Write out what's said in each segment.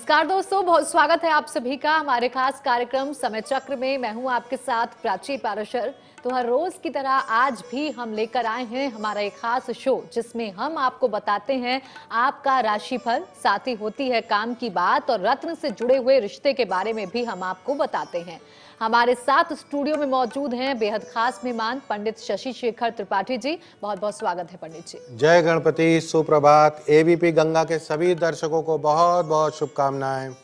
नमस्कार दोस्तों, बहुत स्वागत है आप सभी का हमारे खास कार्यक्रम समय चक्र में। मैं हूं आपके साथ प्राची पाराशर। तो हर रोज की तरह आज भी हम लेकर आए हैं हमारा एक खास शो, जिसमें हम आपको बताते हैं आपका राशिफल, साथ ही होती है काम की बात और रत्न से जुड़े हुए रिश्ते के बारे में भी हम आपको बताते हैं। हमारे साथ स्टूडियो में मौजूद हैं बेहद खास मेहमान पंडित शशि शेखर त्रिपाठी जी। बहुत बहुत स्वागत है पंडित जी। जय गणपति, सुप्रभात। एबीपी गंगा के सभी दर्शकों को बहुत बहुत शुभकामनाएं।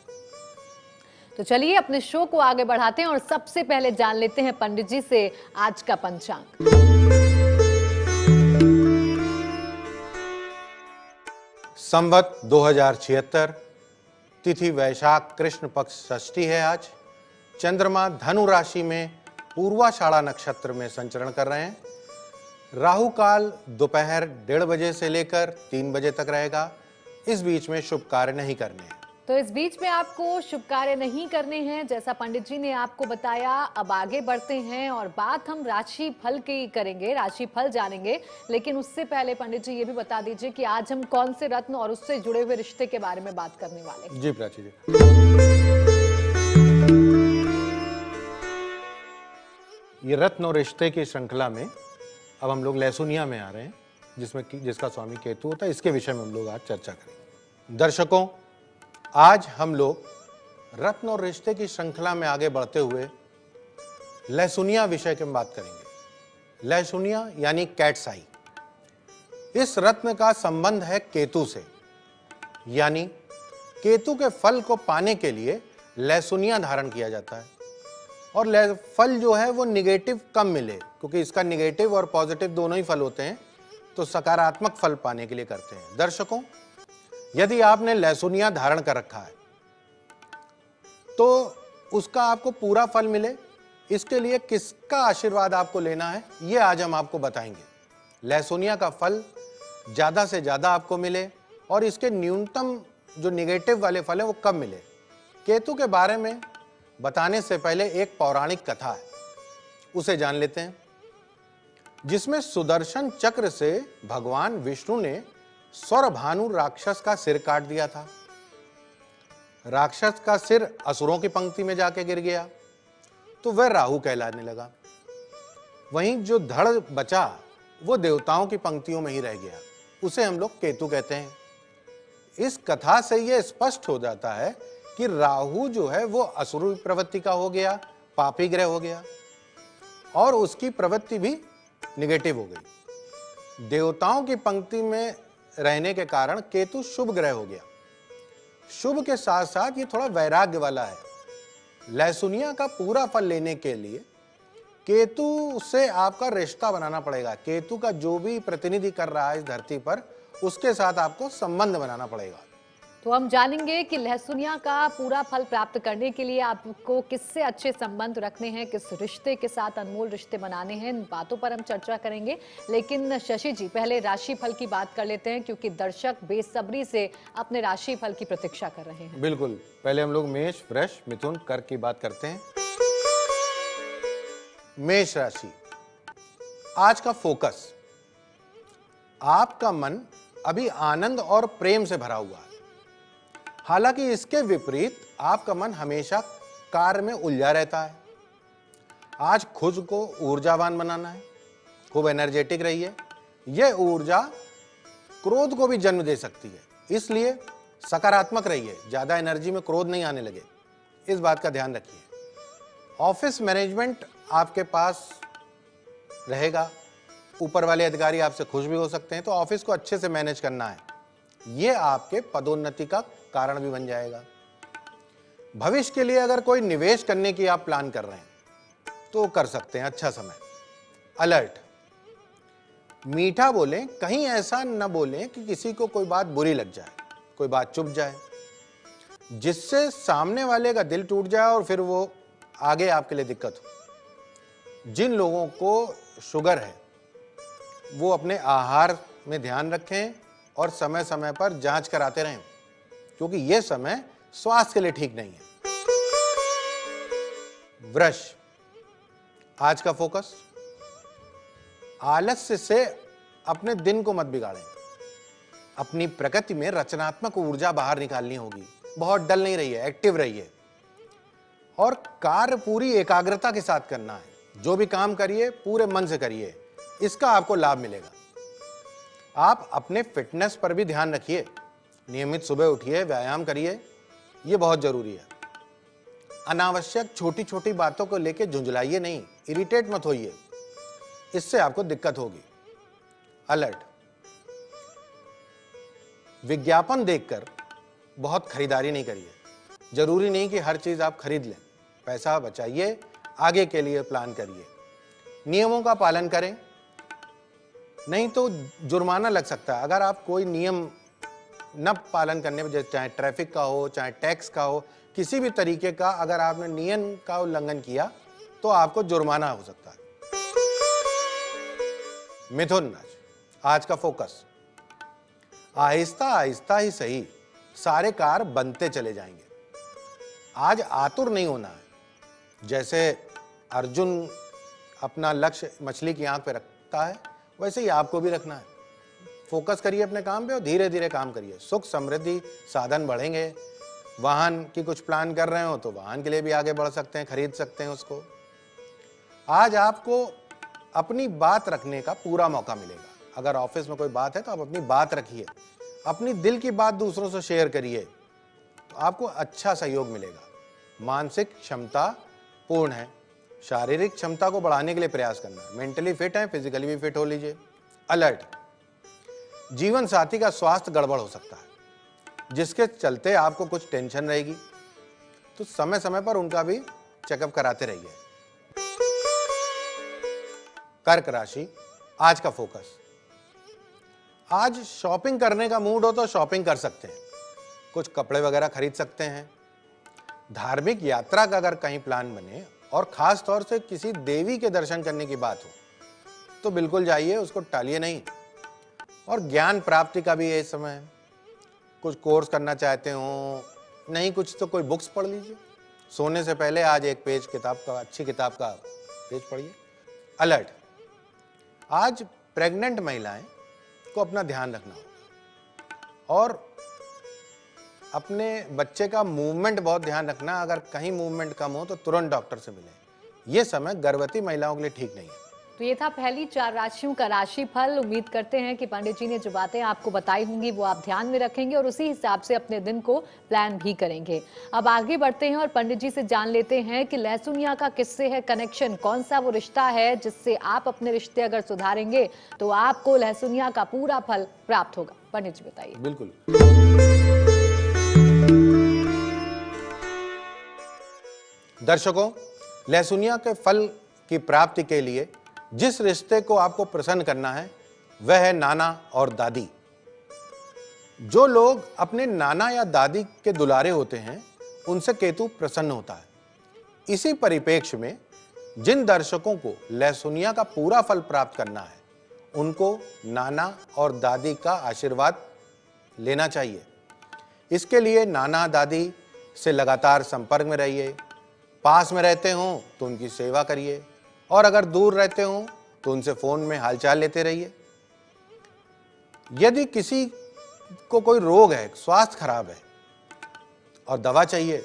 तो चलिए अपने शो को आगे बढ़ाते हैं और सबसे पहले जान लेते हैं पंडित जी से आज का पंचांग। संवत 2076, तिथि वैशाख कृष्ण पक्ष षष्ठी है। आज चंद्रमा धनु राशि में पूर्वाषाढ़ा नक्षत्र में संचरण कर रहे हैं। राहु काल दोपहर 1:30 बजे से लेकर 3 बजे तक रहेगा। इस बीच में शुभ कार्य नहीं करने हैं। तो इस बीच में आपको शुभ कार्य नहीं करने हैं, जैसा पंडित जी ने आपको बताया। अब आगे बढ़ते हैं और बात हम राशि फल की करेंगे, राशि फल जानेंगे। लेकिन उससे पहले पंडित जी ये भी बता दीजिए कि आज हम कौन से रत्न और उससे जुड़े हुए रिश्ते के बारे में बात करने वाले हैं। जी प्राची जी, ये रत्न और रिश्ते की श्रृंखला में अब हम लोग लहसुनिया में आ रहे हैं, जिसका स्वामी केतु होता है। इसके विषय में हम लोग आज चर्चा करेंगे। दर्शकों, आज हम लोग रत्न और रिश्ते की श्रृंखला में आगे बढ़ते हुए लहसुनिया विषय की बात करेंगे। लहसुनिया यानी कैट्स आई। इस रत्न का संबंध है केतु से, यानी केतु के फल को पाने के लिए लहसुनिया धारण किया जाता है। और फल जो है वो निगेटिव कम मिले, क्योंकि इसका निगेटिव और पॉजिटिव दोनों ही फल होते हैं, तो सकारात्मक फल पाने के लिए करते हैं। दर्शकों, यदि आपने लहसुनिया धारण कर रखा है तो उसका आपको पूरा फल मिले, इसके लिए किसका आशीर्वाद आपको लेना है, ये आज हम आपको बताएंगे। लहसुनिया का फल ज्यादा से ज्यादा आपको मिले और इसके न्यूनतम जो निगेटिव वाले फल है वो कम मिले। केतु के बारे में बताने से पहले एक पौराणिक कथा है, उसे जान लेते हैं। जिसमें सुदर्शन चक्र से भगवान विष्णु ने स्वरभानु राक्षस का सिर काट दिया था। राक्षस का सिर असुरों की पंक्ति में जाके गिर गया तो वह राहु कहलाने लगा। वहीं जो धड़ बचा वो देवताओं की पंक्तियों में ही रह गया, उसे हम लोग केतु कहते हैं। इस कथा से यह स्पष्ट हो जाता है कि राहु जो है वो असुर प्रवृत्ति का हो गया, पापी ग्रह हो गया और उसकी प्रवृत्ति भी निगेटिव हो गई। देवताओं की पंक्ति में रहने के कारण केतु शुभ ग्रह हो गया। शुभ के साथ साथ ये थोड़ा वैराग्य वाला है। लहसुनिया का पूरा फल लेने के लिए केतु से आपका रिश्ता बनाना पड़ेगा। केतु का जो भी प्रतिनिधि कर रहा है इस धरती पर, उसके साथ आपको संबंध बनाना पड़ेगा। तो हम जानेंगे कि लहसुनिया का पूरा फल प्राप्त करने के लिए आपको किससे अच्छे संबंध रखने हैं, किस रिश्ते के साथ अनमोल रिश्ते बनाने हैं, इन बातों पर हम चर्चा करेंगे। लेकिन शशि जी, पहले राशि फल की बात कर लेते हैं, क्योंकि दर्शक बेसब्री से अपने राशि फल की प्रतीक्षा कर रहे हैं। बिल्कुल, पहले हम लोग मेष, वृष, मिथुन, कर्क की बात करते हैं। मेष राशि, आज का फोकस, आपका मन अभी आनंद और प्रेम से भरा हुआ है। हालांकि इसके विपरीत आपका मन हमेशा कार्य में उलझा रहता है। आज खुद को ऊर्जावान बनाना है, खूब एनर्जेटिक रहिए। यह ऊर्जा क्रोध को भी जन्म दे सकती है, इसलिए सकारात्मक रहिए, ज्यादा एनर्जी में क्रोध नहीं आने लगे, इस बात का ध्यान रखिए। ऑफिस मैनेजमेंट आपके पास रहेगा, ऊपर वाले अधिकारी आपसे खुश भी हो सकते हैं, तो ऑफिस को अच्छे से मैनेज करना है। यह आपके पदोन्नति का कारण भी बन जाएगा। भविष्य के लिए अगर कोई निवेश करने की आप प्लान कर रहे हैं तो कर सकते हैं, अच्छा समय। अलर्ट, मीठा बोलें, कहीं ऐसा न बोलें कि किसी को कोई बात बुरी लग जाए, कोई बात चुभ जाए, जिससे सामने वाले का दिल टूट जाए और फिर वो आगे आपके लिए दिक्कत हो। जिन लोगों को शुगर है वो अपने आहार में ध्यान रखें और समय समय पर जांच कराते रहें, क्योंकि यह समय स्वास्थ्य के लिए ठीक नहीं है। वृष, आज का फोकस, आलस्य से अपने दिन को मत बिगाड़ें। अपनी प्रकृति में रचनात्मक ऊर्जा बाहर निकालनी होगी। बहुत डल नहीं रहिए, एक्टिव रहिए और कार्य पूरी एकाग्रता के साथ करना है। जो भी काम करिए पूरे मन से करिए, इसका आपको लाभ मिलेगा। आप अपने फिटनेस पर भी ध्यान रखिए, नियमित सुबह उठिए, व्यायाम करिए, ये बहुत जरूरी है। अनावश्यक छोटी छोटी बातों को लेकर झुंझलाइए नहीं, इरिटेट मत होइए, इससे आपको दिक्कत होगी। अलर्ट, विज्ञापन देखकर बहुत खरीदारी नहीं करिए। जरूरी नहीं कि हर चीज आप खरीद लें। पैसा बचाइए, आगे के लिए प्लान करिए, नियमों का पालन करें, नहीं तो जुर्माना लग सकता है। अगर आप कोई नियम न पालन करने में, चाहे ट्रैफिक का हो, चाहे टैक्स का हो, किसी भी तरीके का अगर आपने नियम का उल्लंघन किया तो आपको जुर्माना हो सकता है। मिथुन राशि, आज का फोकस, आहिस्ता आहिस्ता ही सही सारे कार्य बनते चले जाएंगे। आज आतुर नहीं होना है। जैसे अर्जुन अपना लक्ष्य मछली की आंख पे रखता है, वैसे ही आपको भी रखना है। फोकस करिए अपने काम पे और धीरे धीरे काम करिए। सुख समृद्धि साधन बढ़ेंगे। वाहन की कुछ प्लान कर रहे हो तो वाहन के लिए भी आगे बढ़ सकते हैं, खरीद सकते हैं उसको। आज आपको अपनी बात रखने का पूरा मौका मिलेगा। अगर ऑफिस में कोई बात है तो आप अपनी बात रखिए, अपनी दिल की बात दूसरों से शेयर करिए, तो आपको अच्छा सहयोग मिलेगा। मानसिक क्षमता पूर्ण है, शारीरिक क्षमता को बढ़ाने के लिए प्रयास करना है। मेंटली फिट है, फिजिकली भी फिट हो लीजिए। अलर्ट, जीवन साथी का स्वास्थ्य गड़बड़ हो सकता है, जिसके चलते आपको कुछ टेंशन रहेगी, तो समय समय पर उनका भी चेकअप कराते रहिए। कर्क राशि, आज का फोकस, आज शॉपिंग करने का मूड हो तो शॉपिंग कर सकते हैं, कुछ कपड़े वगैरह खरीद सकते हैं। धार्मिक यात्रा का अगर कहीं प्लान बने और खास तौर से किसी देवी के दर्शन करने की बात हो तो बिल्कुल जाइए, उसको टालिए नहीं। और ज्ञान प्राप्ति का भी ये समय है। कुछ कोर्स करना चाहते हो, नहीं कुछ तो कोई बुक्स पढ़ लीजिए। सोने से पहले आज एक पेज किताब का, अच्छी किताब का पेज पढ़िए। अलर्ट, आज प्रेग्नेंट महिलाएं को अपना ध्यान रखना होगा और अपने बच्चे का मूवमेंट बहुत ध्यान रखना। अगर कहीं मूवमेंट कम हो तो तुरंत डॉक्टर से मिलें। यह समय गर्भवती महिलाओं के लिए ठीक नहीं है। तो ये था पहली 4 राशियों का राशिफल। उम्मीद करते हैं कि पंडित जी ने जो बातें आपको बताई होंगी वो आप ध्यान में रखेंगे और उसी हिसाब से अपने दिन को प्लान भी करेंगे। अब आगे बढ़ते हैं और पंडित जी से जान लेते हैं कि लहसुनिया का किससे है कनेक्शन, कौन सा वो रिश्ता है जिससे आप अपने रिश्ते अगर सुधारेंगे तो आपको लहसुनिया का पूरा फल प्राप्त होगा। पंडित जी बताइए। बिल्कुल, दर्शकों, लहसुनिया के फल की प्राप्ति के लिए जिस रिश्ते को आपको प्रसन्न करना है वह है नाना और दादी। जो लोग अपने नाना या दादी के दुलारे होते हैं उनसे केतु प्रसन्न होता है। इसी परिप्रेक्ष्य में जिन दर्शकों को लहसुनिया का पूरा फल प्राप्त करना है उनको नाना और दादी का आशीर्वाद लेना चाहिए। इसके लिए नाना दादी से लगातार संपर्क में रहिए। पास में रहते हो तो उनकी सेवा करिए और अगर दूर रहते हो तो उनसे फोन में हालचाल लेते रहिए। यदि किसी को कोई रोग है, स्वास्थ्य खराब है और दवा चाहिए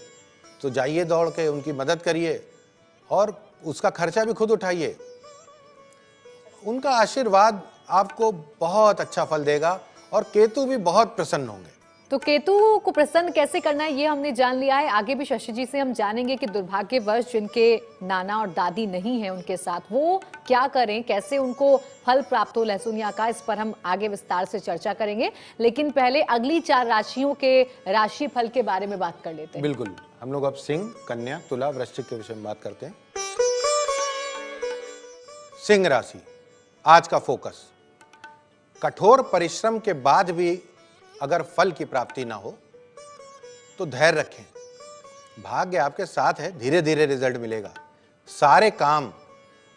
तो जाइए दौड़ के उनकी मदद करिए और उसका खर्चा भी खुद उठाइए। उनका आशीर्वाद आपको बहुत अच्छा फल देगा और केतु भी बहुत प्रसन्न होंगे। तो केतु को प्रसन्न कैसे करना है ये हमने जान लिया है। आगे भी शशि जी से हम जानेंगे कि दुर्भाग्यवश जिनके नाना और दादी नहीं है उनके साथ वो क्या करें, कैसे उनको फल प्राप्त हो लहसुनिया का, इस पर हम आगे विस्तार से चर्चा करेंगे। लेकिन पहले अगली 4 राशियों के राशि फल के बारे में बात कर लेते हैं। बिल्कुल, हम लोग अब सिंह, कन्या, तुला, वृश्चिक के विषय में बात करते हैं। सिंह राशि, आज का फोकस, कठोर परिश्रम के बाद भी अगर फल की प्राप्ति ना हो तो धैर्य रखें। भाग्य आपके साथ है, धीरे धीरे रिजल्ट मिलेगा। सारे काम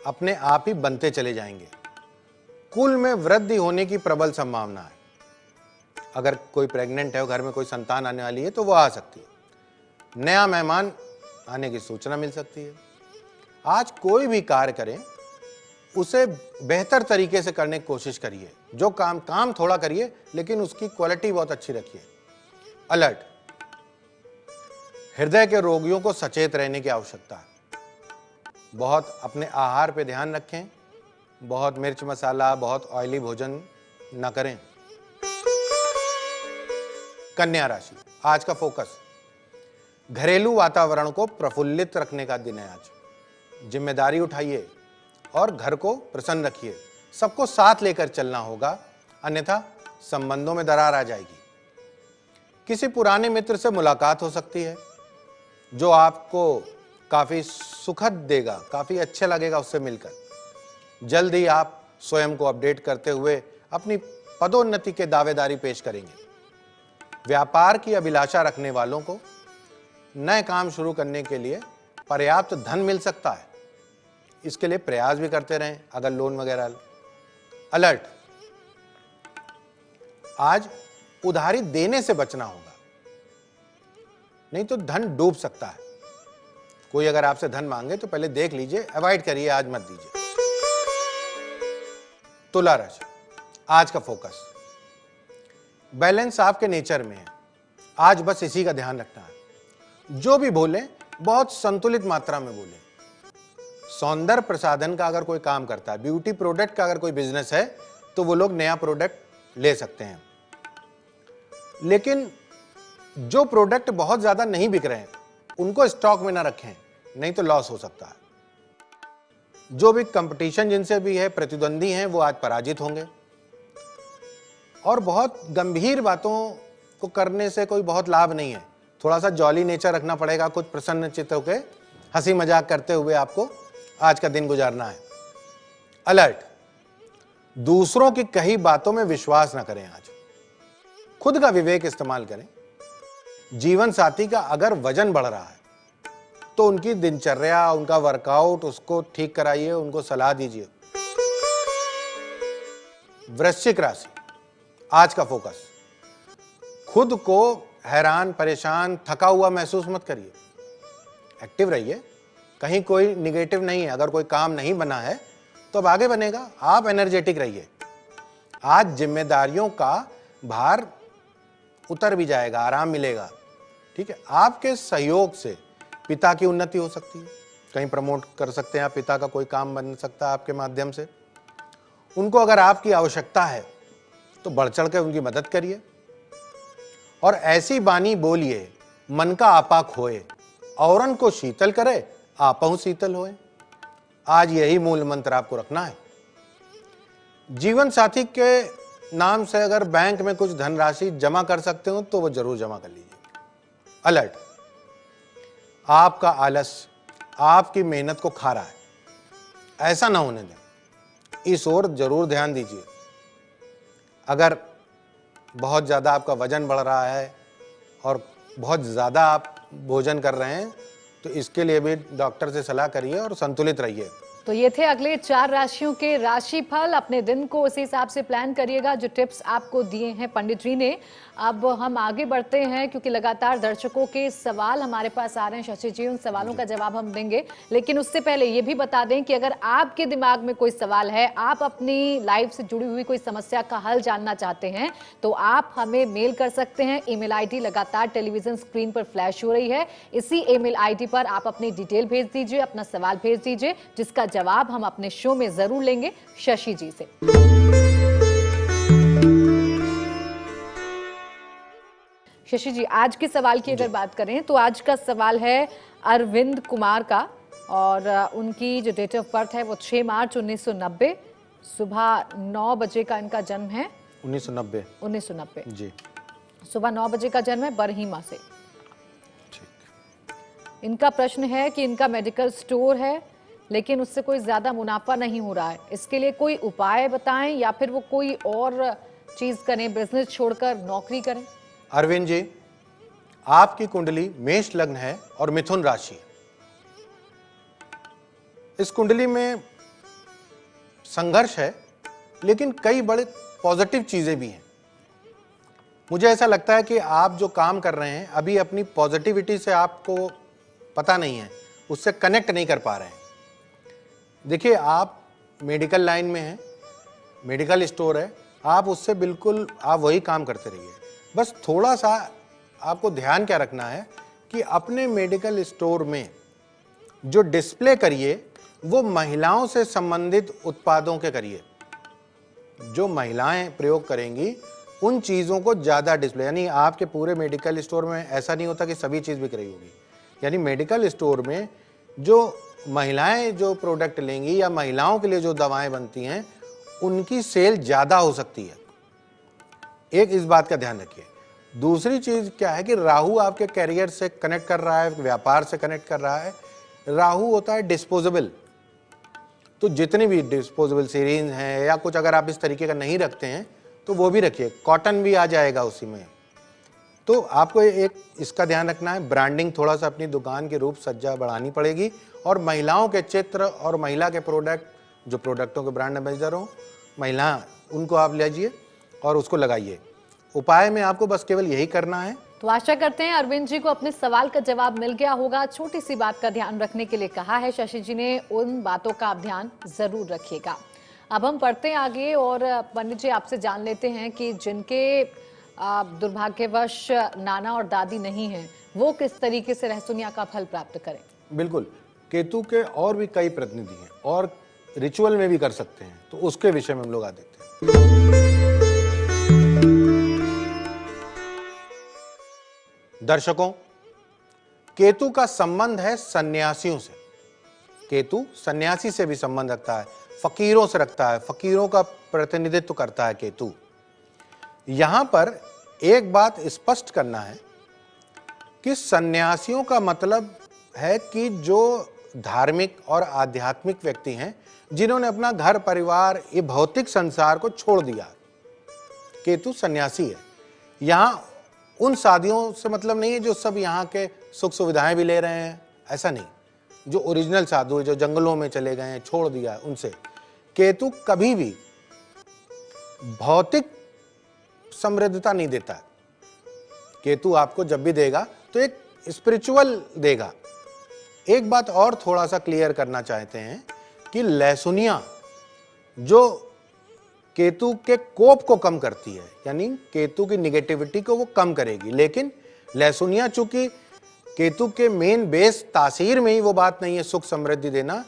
अपने आप ही बनते चले जाएंगे। कुल में वृद्धि होने की प्रबल संभावना है। अगर कोई प्रेग्नेंट है, घर में कोई संतान आने वाली है तो वो आ सकती है। नया मेहमान आने की सूचना मिल सकती है। आज कोई भी कार्य करें उसे बेहतर तरीके से करने की कोशिश करिए। जो काम थोड़ा करिए लेकिन उसकी क्वालिटी बहुत अच्छी रखिए। अलर्ट, हृदय के रोगियों को सचेत रहने की आवश्यकता है। बहुत अपने आहार पे ध्यान रखें, बहुत मिर्च मसाला, बहुत ऑयली भोजन न करें। कन्या राशि, आज का फोकस घरेलू वातावरण को प्रफुल्लित रखने का दिन है। आज जिम्मेदारी उठाइए और घर को प्रसन्न रखिए। सबको साथ लेकर चलना होगा, अन्यथा संबंधों में दरार आ जाएगी। किसी पुराने मित्र से मुलाकात हो सकती है जो आपको काफी सुखद देगा, काफी अच्छा लगेगा उससे मिलकर। जल्द ही आप स्वयं को अपडेट करते हुए अपनी पदोन्नति के दावेदारी पेश करेंगे। व्यापार की अभिलाषा रखने वालों को नए काम शुरू करने के लिए पर्याप्त धन मिल सकता है। इसके लिए प्रयास भी करते रहें अगर लोन वगैरह। अलर्ट, आज उधारी देने से बचना होगा, नहीं तो धन डूब सकता है। कोई अगर आपसे धन मांगे तो पहले देख लीजिए, अवॉइड करिए, आज मत दीजिए। तुला राशि, आज का फोकस बैलेंस आपके नेचर में है। आज बस इसी का ध्यान रखना है। जो भी बोले बहुत संतुलित मात्रा में बोले। सौंदर्य प्रसाधन का अगर कोई काम करता है, ब्यूटी प्रोडक्ट का अगर कोई बिजनेस है, तो वो लोग नया प्रोडक्ट ले सकते हैं। लेकिन जो प्रोडक्ट बहुत ज्यादा नहीं बिक रहे हैं उनको स्टॉक में ना रखें, नहीं तो लॉस हो सकता है। जो भी कंपटीशन जिनसे भी है, प्रतिद्वंदी हैं, वो आज पराजित होंगे। और बहुत गंभीर बातों को करने से कोई बहुत लाभ नहीं है। थोड़ा सा जॉली नेचर रखना पड़ेगा, कुछ प्रसन्न चित्त होकर हंसी मजाक करते हुए आपको आज का दिन गुजारना है। अलर्ट, दूसरों की कही बातों में विश्वास न करें। आज खुद का विवेक इस्तेमाल करें। जीवन साथी का अगर वजन बढ़ रहा है तो उनकी दिनचर्या, उनका वर्कआउट, उसको ठीक कराइए, उनको सलाह दीजिए। वृश्चिक राशि, आज का फोकस खुद को हैरान, परेशान, थका हुआ महसूस मत करिए। एक्टिव रहिए। कहीं कोई निगेटिव नहीं है। अगर कोई काम नहीं बना है तो अब आगे बनेगा। आप एनर्जेटिक रहिए। आज जिम्मेदारियों का भार उतर भी जाएगा, आराम मिलेगा। ठीक है, आपके सहयोग से पिता की उन्नति हो सकती है। कहीं प्रमोट कर सकते हैं आप, पिता का कोई काम बन सकता है आपके माध्यम से। उनको अगर आपकी आवश्यकता है तो बढ़ चढ़ कर उनकी मदद करिए। और ऐसी बानी बोलिए, मन का आपा खोए, औरन को शीतल करे, आपहु शीतल होए। आज यही मूल मंत्र आपको रखना है। जीवन साथी के नाम से अगर बैंक में कुछ धनराशि जमा कर सकते हो तो वो जरूर जमा कर लीजिए। अलर्ट, आपका आलस आपकी मेहनत को खा रहा है, ऐसा ना होने दें। इस ओर जरूर ध्यान दीजिए। अगर बहुत ज़्यादा आपका वजन बढ़ रहा है और बहुत ज़्यादा आप भोजन कर रहे हैं तो इसके लिए भी डॉक्टर से सलाह करिए और संतुलित रहिए। तो ये थे अगले 4 राशियों के राशिफल। अपने दिन को उसी हिसाब से प्लान करिएगा जो टिप्स आपको दिए हैं पंडित जी ने। अब हम आगे बढ़ते हैं क्योंकि लगातार दर्शकों के सवाल हमारे पास आ रहे हैं। शशि जी, उन सवालों का जवाब हम देंगे, लेकिन उससे पहले ये भी बता दें कि अगर आपके दिमाग में कोई सवाल है, आप अपनी लाइफ से जुड़ी हुई कोई समस्या का हल जानना चाहते हैं, तो आप हमें मेल कर सकते हैं। ईमेल आईडी लगातार टेलीविजन स्क्रीन पर फ्लैश हो रही है। इसी ईमेल आईडी पर आप अपनी डिटेल भेज दीजिए, अपना सवाल भेज दीजिए, जिसका जवाब हम अपने शो में जरूर लेंगे शशि जी से। शशि जी, आज के सवाल की अगर बात करें तो आज का सवाल है अरविंद कुमार का, और उनकी जो डेट ऑफ बर्थ है वो 6 मार्च 1990, सुबह 9 बजे का इनका जन्म है। 1990 जी, सुबह 9 बजे का जन्म है, बरहीमा से। इनका प्रश्न है कि इनका मेडिकल स्टोर है लेकिन उससे कोई ज्यादा मुनाफा नहीं हो रहा है। इसके लिए कोई उपाय बताएं या फिर वो कोई और चीज करें, बिजनेस छोड़कर नौकरी करें। अरविंद जी, आपकी कुंडली मेष लग्न है और मिथुन राशि। इस कुंडली में संघर्ष है लेकिन कई बड़े पॉजिटिव चीजें भी हैं। मुझे ऐसा लगता है कि आप जो काम कर रहे हैं अभी अपनी पॉजिटिविटी से आपको पता नहीं है, उससे कनेक्ट नहीं कर पा रहे हैं। देखिए, आप मेडिकल लाइन में हैं, मेडिकल स्टोर है, आप उससे बिल्कुल आप वही काम करते रहिए। बस थोड़ा सा आपको ध्यान क्या रखना है कि अपने मेडिकल स्टोर में जो डिस्प्ले करिए वो महिलाओं से संबंधित उत्पादों के करिए। जो महिलाएं प्रयोग करेंगी उन चीज़ों को ज़्यादा डिस्प्ले, यानी आपके पूरे मेडिकल स्टोर में ऐसा नहीं होता कि सभी चीज़ बिक रही होगी, यानी मेडिकल स्टोर में जो महिलाएं जो प्रोडक्ट लेंगी या महिलाओं के लिए जो दवाएं बनती हैं उनकी सेल ज़्यादा हो सकती है। एक इस बात का ध्यान रखिए। दूसरी चीज़ क्या है कि राहु आपके कैरियर से कनेक्ट कर रहा है, व्यापार से कनेक्ट कर रहा है। राहु होता है डिस्पोजेबल, तो जितनी भी डिस्पोजेबल सीरीज हैं या कुछ अगर आप इस तरीके का नहीं रखते हैं तो वो भी रखिए। कॉटन भी आ जाएगा उसी में। तो आपको एक इसका ध्यान रखना है, ब्रांडिंग थोड़ा सा अपनी दुकान की रूप सज्जा बढ़ानी पड़ेगी और महिलाओं के चित्र और महिला के प्रोडक्ट, जो प्रोडक्टों के ब्रांड एम्बेसडर हो महिला, उनको आप लीजिए और उसको लगाइए। उपाय में आपको बस केवल यही करना है। तो आशा करते हैं अरविंद जी को अपने सवाल का जवाब मिल गया होगा। छोटी सी बात का ध्यान रखने के लिए कहा है शशि जी ने, उन बातों का आप ध्यान जरूर रखिएगा। अब हम पढ़ते हैं आगे और पंडित जी आपसे जान लेते हैं कि जिनके दुर्भाग्यवश नाना और दादी नहीं हैं, वो किस तरीके से रहसुनिया का फल प्राप्त करें। बिल्कुल, केतु के और भी कई प्रतिनिधि हैं और रिचुअल में भी कर सकते हैं, तो उसके विषय में हम लोग आ देते हैं। दर्शकों, केतु का संबंध है सन्यासियों से। केतु सन्यासी से भी संबंध रखता है, फकीरों से रखता है, फकीरों का प्रतिनिधित्व करता है केतु। यहां पर एक बात स्पष्ट करना है कि सन्यासियों का मतलब है कि जो धार्मिक और आध्यात्मिक व्यक्ति हैं, जिन्होंने अपना घर परिवार ये भौतिक संसार को छोड़ दिया, केतु सन्यासी है। यहां उन साधुओं से मतलब नहीं है जो सब यहाँ के सुख सुविधाएं भी ले रहे हैं, ऐसा नहीं। जो ओरिजिनल साधु जो जंगलों में चले गए हैं, छोड़ दिया उनसे। केतु कभी भी भौतिक समृद्धता नहीं देता है। केतु आपको जब भी देगा तो एक स्पिरिचुअल देगा। एक बात और थोड़ा सा क्लियर करना चाहते हैं कि लहसुनिया जो केतु के कोप को कम करती है, यानी केतु की निगेटिविटी को वो कम करेगी, लेकिन लहसुनिया चूंकि केतु के मेन बेस तासीर में ही वो बात नहीं है सुख समृद्धि देना,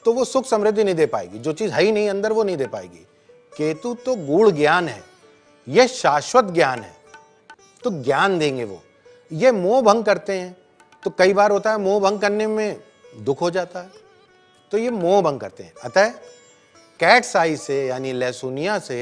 तो वो सुख समृद्धि नहीं दे पाएगी। जो चीज है ही नहीं अंदर वो नहीं दे पाएगी। केतु तो गूढ़ ज्ञान है, यह शाश्वत ज्ञान है, तो ज्ञान देंगे वो। ये मोह भंग करते हैं, तो कई बार होता है मोह भंग करने में दुख हो जाता है, तो ये मोह भंग करते हैं। अतः कैट्स आई से यानी लहसुनिया से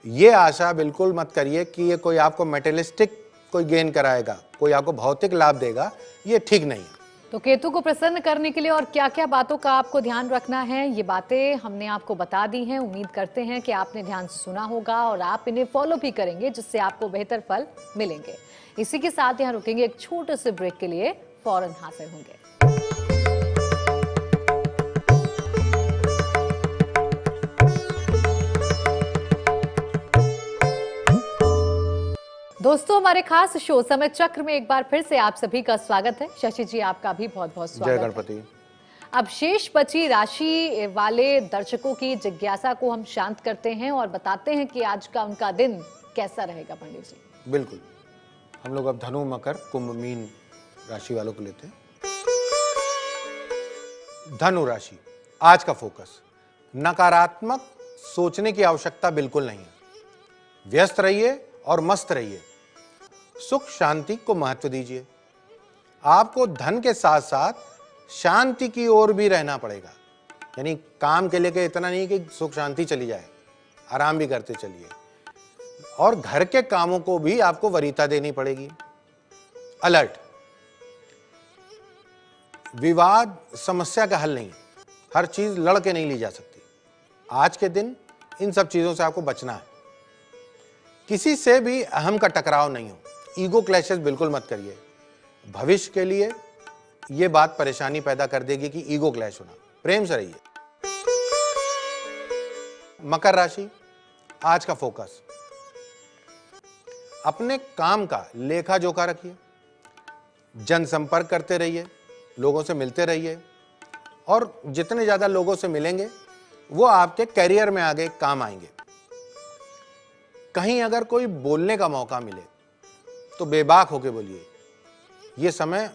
ये आशा बिल्कुल मत करिए कि ये कोई आपको मेटेलिस्टिक कोई गेन कराएगा, कोई आपको भौतिक लाभ देगा, ये ठीक नहीं है। तो केतु को प्रसन्न करने के लिए और क्या क्या बातों का आपको ध्यान रखना है, ये बातें हमने आपको बता दी हैं। उम्मीद करते हैं कि आपने ध्यान से सुना होगा और आप इन्हें फॉलो भी करेंगे, जिससे आपको बेहतर फल मिलेंगे। इसी के साथ यहाँ रुकेंगे एक छोटे से ब्रेक के लिए, फौरन हाजिर होंगे। दोस्तों, हमारे खास शो समय चक्र में एक बार फिर से आप सभी का स्वागत है। शशि जी, आपका भी बहुत बहुत स्वागत है। जय गणपति। अब शेष बची राशि वाले दर्शकों की जिज्ञासा को हम शांत करते हैं और बताते हैं कि आज का उनका दिन कैसा रहेगा। पंडित जी, बिल्कुल, हम लोग अब धनु, मकर, कुंभ, मीन राशि वालों को लेते हैं। धनु राशि, आज का फोकस, नकारात्मक सोचने की आवश्यकता बिल्कुल नहीं है। व्यस्त रहिए और मस्त रहिए। सुख शांति को महत्व दीजिए। आपको धन के साथ साथ शांति की ओर भी रहना पड़ेगा, यानी काम के लेके इतना नहीं कि सुख शांति चली जाए, आराम भी करते चलिए। और घर के कामों को भी आपको वरीयता देनी पड़ेगी। अलर्ट, विवाद समस्या का हल नहीं है, हर चीज लड़ के नहीं ली जा सकती। आज के दिन इन सब चीजों से आपको बचना है। किसी से भी अहम का टकराव नहीं हो, ईगो क्लैशेस बिल्कुल मत करिए। भविष्य के लिए यह बात परेशानी पैदा कर देगी कि ईगो क्लैश होना। प्रेम से रहिए। मकर राशि, आज का फोकस, अपने काम का लेखा जोखा रखिए। जनसंपर्क करते रहिए, लोगों से मिलते रहिए और जितने ज्यादा लोगों से मिलेंगे वो आपके करियर में आगे काम आएंगे। कहीं अगर कोई बोलने का मौका मिले तो बेबाक होके बोलिए, ये समय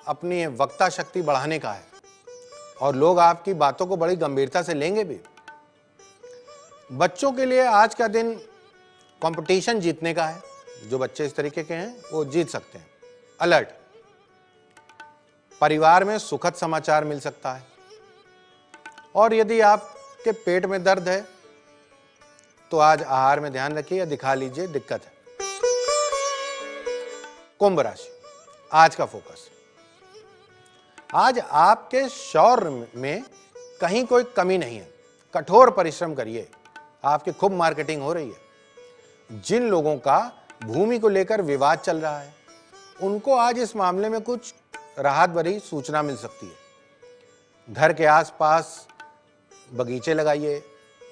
अपनी वक्ता शक्ति बढ़ाने का है और लोग आपकी बातों को बड़ी गंभीरता से लेंगे भी। बच्चों के लिए आज का दिन कंपटीशन जीतने का है। जो बच्चे इस तरीके के हैं वो जीत सकते हैं। अलर्ट, परिवार में सुखद समाचार मिल सकता है। और यदि आपके पेट में दर्द है तो आज आहार में ध्यान रखिए या दिखा लीजिए, दिक्कत है। कुंभ राशि, आज का फोकस, आज आपके शौर्य में कहीं कोई कमी नहीं है। कठोर परिश्रम करिए, आपकी खूब मार्केटिंग हो रही है। जिन लोगों का भूमि को लेकर विवाद चल रहा है उनको आज इस मामले में कुछ राहत भरी सूचना मिल सकती है। घर के आसपास बगीचे लगाइए,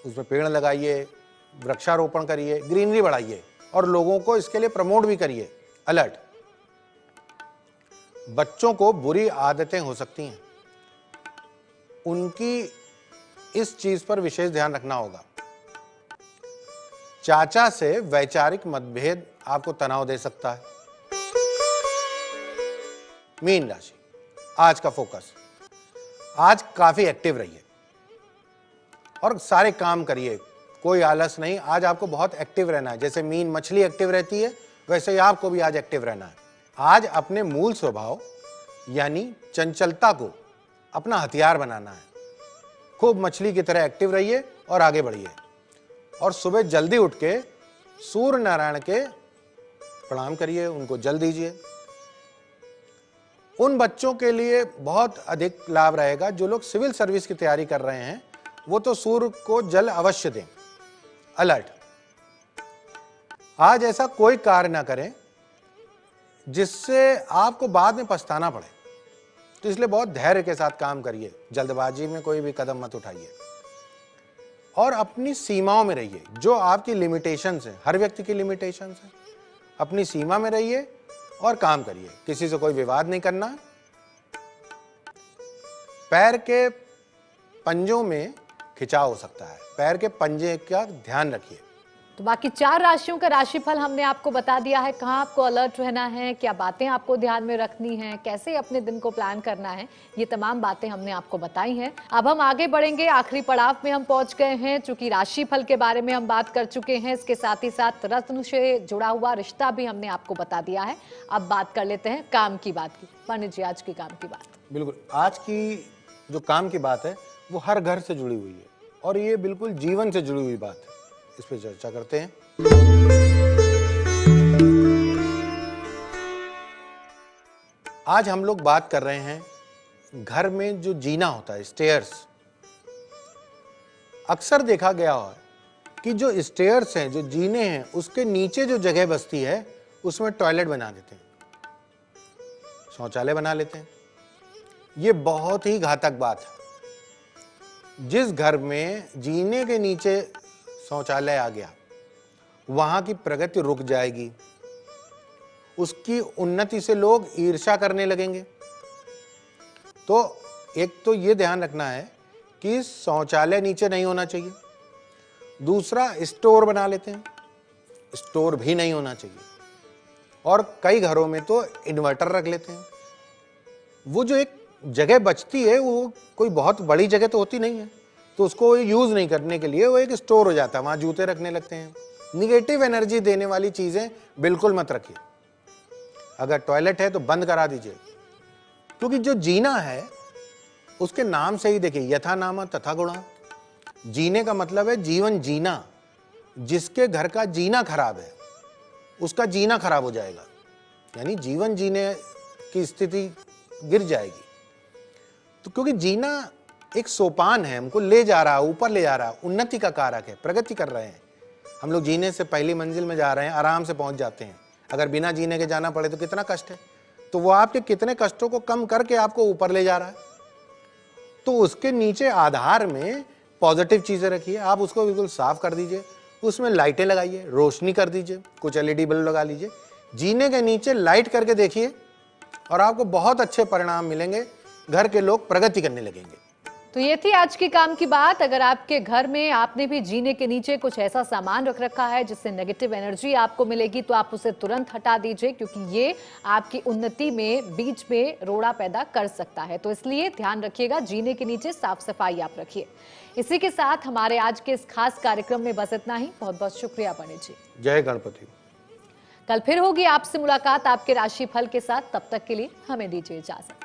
उसमें पेड़ लगाइए, वृक्षारोपण करिए, ग्रीनरी बढ़ाइए और लोगों को इसके लिए प्रमोट भी करिए। अलर्ट, बच्चों को बुरी आदतें हो सकती हैं, उनकी इस चीज पर विशेष ध्यान रखना होगा। चाचा से वैचारिक मतभेद आपको तनाव दे सकता है। मीन राशि, आज का फोकस, आज काफी एक्टिव रहिए और सारे काम करिए, कोई आलस नहीं। आज आपको बहुत एक्टिव रहना है। जैसे मीन मछली एक्टिव रहती है वैसे ही आपको भी आज एक्टिव रहना है। आज अपने मूल स्वभाव यानी चंचलता को अपना हथियार बनाना है। खूब मछली की तरह एक्टिव रहिए और आगे बढ़िए। और सुबह जल्दी उठ के सूर्य नारायण के प्रणाम करिए, उनको जल दीजिए। उन बच्चों के लिए बहुत अधिक लाभ रहेगा जो लोग सिविल सर्विस की तैयारी कर रहे हैं, वो तो सूर्य को जल अवश्य दें। अलर्ट, आज ऐसा कोई कार्य ना करें जिससे आपको बाद में पछताना पड़े, तो इसलिए बहुत धैर्य के साथ काम करिए। जल्दबाजी में कोई भी कदम मत उठाइए और अपनी सीमाओं में रहिए। जो आपकी लिमिटेशंस है, हर व्यक्ति की लिमिटेशंस है, अपनी सीमा में रहिए और काम करिए। किसी से कोई विवाद नहीं करना। पैर के पंजों में खिंचाव हो सकता है, पैर के पंजे का ध्यान रखिए। तो बाकी 4 राशियों का राशिफल हमने आपको बता दिया है, कहाँ आपको अलर्ट रहना है, क्या बातें आपको ध्यान में रखनी है, कैसे अपने दिन को प्लान करना है, ये तमाम बातें हमने आपको बताई हैं। अब हम आगे बढ़ेंगे, आखिरी पड़ाव में हम पहुंच गए हैं। चूंकि राशिफल के बारे में हम बात कर चुके हैं, इसके साथ ही साथ रत्न से जुड़ा हुआ रिश्ता भी हमने आपको बता दिया है। अब बात कर लेते हैं काम की बात की। पंडित जी, आज की काम की बात। बिल्कुल, आज की जो काम की बात है वो हर घर से जुड़ी हुई है और ये बिल्कुल जीवन से जुड़ी हुई बात है। इस पर चर्चा करते हैं। आज हम लोग बात कर रहे हैं घर में जो जीना होता है, स्टेयर्स। अक्सर देखा गया है कि जो स्टेयर्स हैं, जो जीने हैं, उसके नीचे जो जगह बचती है उसमें टॉयलेट बना देते हैं, शौचालय बना लेते हैं। ये बहुत ही घातक बात है। जिस घर में जीने के नीचे शौचालय आ गया वहां की प्रगति रुक जाएगी, उसकी उन्नति से लोग ईर्ष्या करने लगेंगे। तो एक तो ये ध्यान रखना है कि शौचालय नीचे नहीं होना चाहिए। दूसरा, स्टोर बना लेते हैं, स्टोर भी नहीं होना चाहिए। और कई घरों में तो इन्वर्टर रख लेते हैं। वो जो एक जगह बचती है वो कोई बहुत बड़ी जगह तो होती नहीं है, तो उसको यूज नहीं करने के लिए वो एक स्टोर हो जाता है, वहां जूते रखने लगते हैं। निगेटिव एनर्जी देने वाली चीजें बिल्कुल मत रखिए। अगर टॉयलेट है तो बंद करा दीजिए, क्योंकि जो जीना है उसके नाम से ही देखिए, यथा नाम तथा गुणा। जीने का मतलब है जीवन जीना। जिसके घर का जीना खराब है उसका जीना खराब हो जाएगा, यानी जीवन जीने की स्थिति गिर जाएगी। तो क्योंकि जीना एक सोपान है, हमको ले जा रहा है, ऊपर ले जा रहा है, उन्नति का कारक है, प्रगति कर रहे हैं। हम लोग जीने से पहली मंजिल में जा रहे हैं, आराम से पहुंच जाते हैं। अगर बिना जीने के जाना पड़े तो कितना कष्ट है। तो वो आपके कितने कष्टों को कम करके आपको ऊपर ले जा रहा है। तो उसके नीचे आधार में पॉजिटिव चीजें रखिए। आप उसको बिल्कुल साफ कर दीजिए, उसमें लाइटें लगाइए, रोशनी कर दीजिए, कुछ LED बल्ब लगा लीजिए। जीने के नीचे लाइट करके देखिए और आपको बहुत अच्छे परिणाम मिलेंगे। घर के लोग प्रगति करने लगेंगे। तो ये थी आज की काम की बात। अगर आपके घर में आपने भी जीने के नीचे कुछ ऐसा सामान रख रखा है जिससे नेगेटिव एनर्जी आपको मिलेगी, तो आप उसे तुरंत हटा दीजिए, क्योंकि ये आपकी उन्नति में बीच में रोड़ा पैदा कर सकता है। तो इसलिए ध्यान रखिएगा, जीने के नीचे साफ सफाई आप रखिए। इसी के साथ हमारे आज के इस खास कार्यक्रम में बस इतना ही। बहुत बहुत शुक्रिया पंडित जी। जय गणपति। कल फिर होगी आपसे मुलाकात आपके राशिफल के साथ। तब तक के लिए हमें दीजिए इजाजत।